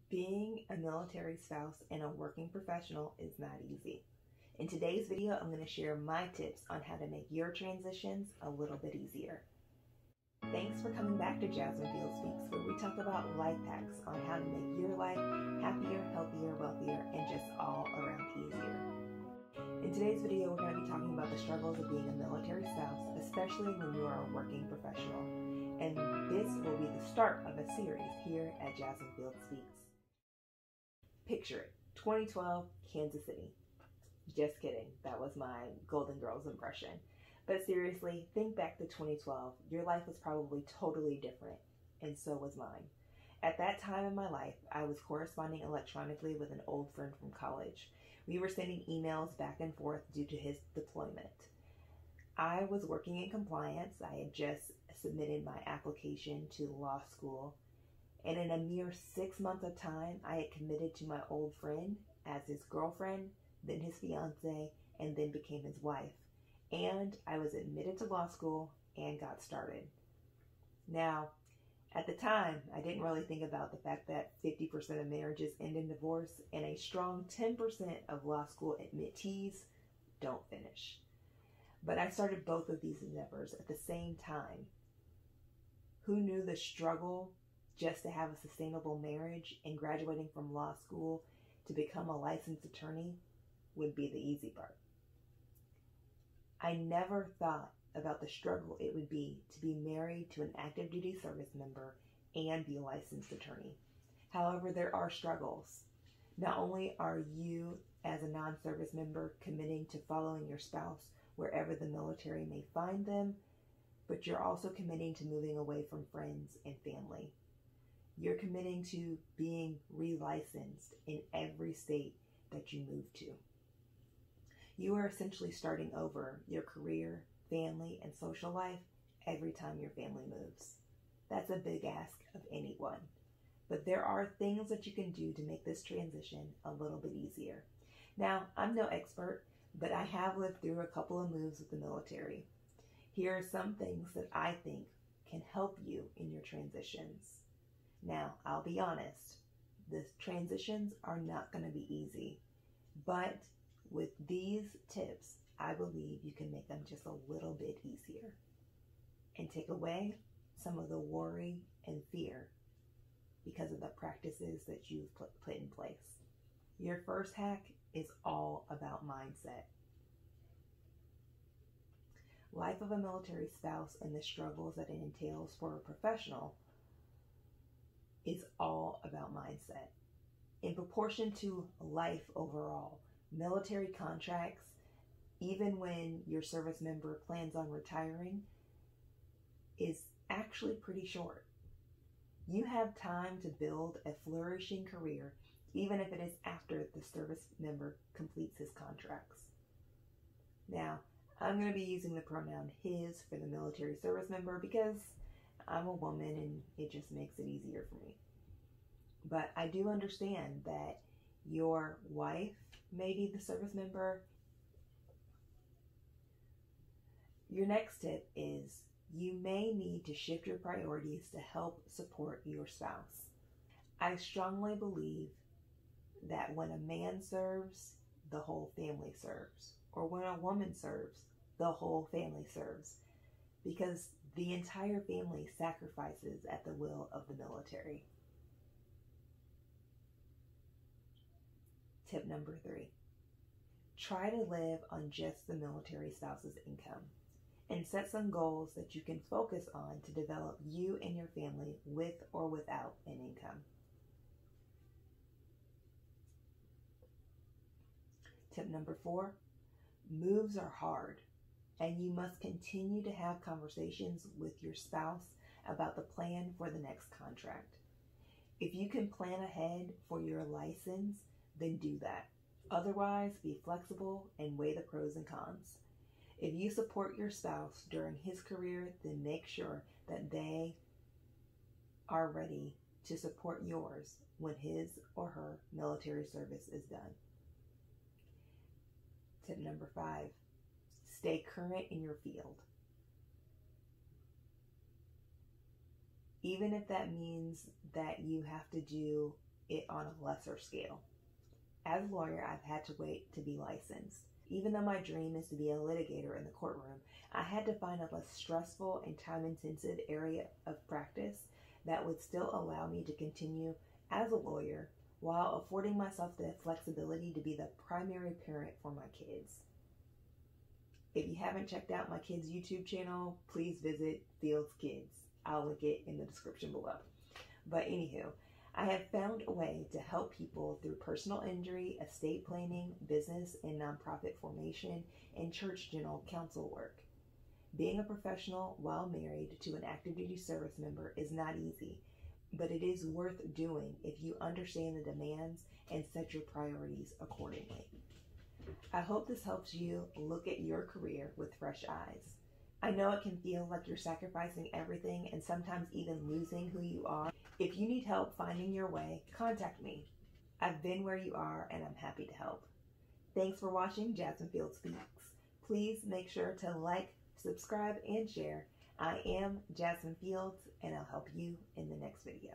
Being a military spouse and a working professional is not easy. In today's video, I'm going to share my tips on how to make your transitions a little bit easier. Thanks for coming back to Jasmine Speaks, where we talk about life hacks on how to make your life happier, healthier, wealthier, and just all around easier. In today's video, we're going to be talking about the struggles of being a military spouse, especially when you are a working professional. And this will be the start of a series here at Jasmine Speaks. Picture it, 2012, Kansas City. Just kidding, that was my Golden Girls impression. But seriously, think back to 2012. Your life was probably totally different, and so was mine. At that time in my life, I was corresponding electronically with an old friend from college. We were sending emails back and forth due to his deployment. I was working in compliance. I had just submitted my application to law school. And in a mere 6 months of time, I had committed to my old friend as his girlfriend, then his fiance, and then became his wife. And I was admitted to law school and got started. Now, at the time, I didn't really think about the fact that 50% of marriages end in divorce and a strong 10% of law school admittees don't finish. But I started both of these endeavors at the same time. Who knew the struggle just to have a sustainable marriage and graduating from law school to become a licensed attorney would be the easy part? I never thought about the struggle it would be to be married to an active duty service member and be a licensed attorney. However, there are struggles. Not only are you as a non-service member committing to following your spouse wherever the military may find them, but you're also committing to moving away from friends and family. You're committing to being relicensed in every state that you move to. You are essentially starting over your career, family, and social life every time your family moves. That's a big ask of anyone. But there are things that you can do to make this transition a little bit easier. Now, I'm no expert, but I have lived through a couple of moves with the military. Here are some things that I think can help you in your transitions. Now, I'll be honest, the transitions are not going to be easy, but with these tips, I believe you can make them just a little bit easier and take away some of the worry and fear because of the practices that you've put in place. Your first hack is all about mindset. Life of a military spouse and the struggles that it entails for a professional is all about mindset. In proportion to life overall, military contracts, even when your service member plans on retiring, is actually pretty short. You have time to build a flourishing career, even if it is after the service member completes his contracts. Now, I'm going to be using the pronoun his for the military service member because I'm a woman and it just makes it easier for me. But I do understand that your wife may be the service member. Your next tip is you may need to shift your priorities to help support your spouse. I strongly believe that when a man serves, the whole family serves. Or when a woman serves, the whole family serves. Because the entire family sacrifices at the will of the military. Tip number 3, try to live on just the military spouse's income and set some goals that you can focus on to develop you and your family with or without an income. Tip number 4, moves are hard and you must continue to have conversations with your spouse about the plan for the next contract. If you can plan ahead for your license, then do that. Otherwise, be flexible and weigh the pros and cons. If you support your spouse during his career, then make sure that they are ready to support yours when his or her military service is done. Tip number 5, stay current in your field. Even if that means that you have to do it on a lesser scale. As a lawyer, I've had to wait to be licensed. Even though my dream is to be a litigator in the courtroom, I had to find a less stressful and time-intensive area of practice that would still allow me to continue as a lawyer while affording myself the flexibility to be the primary parent for my kids. If you haven't checked out my kids' YouTube channel, please visit Fields Kids. I'll link it in the description below. But anywho, I have found a way to help people through personal injury, estate planning, business and nonprofit formation, and church general counsel work. Being a professional while married to an active duty service member is not easy, but it is worth doing if you understand the demands and set your priorities accordingly. I hope this helps you look at your career with fresh eyes. I know it can feel like you're sacrificing everything and sometimes even losing who you are. If you need help finding your way, contact me. I've been where you are and I'm happy to help. Thanks for watching Jasmine Fields Speaks. Please make sure to like, subscribe, and share. I am Jasmine Fields and I'll help you in the next video.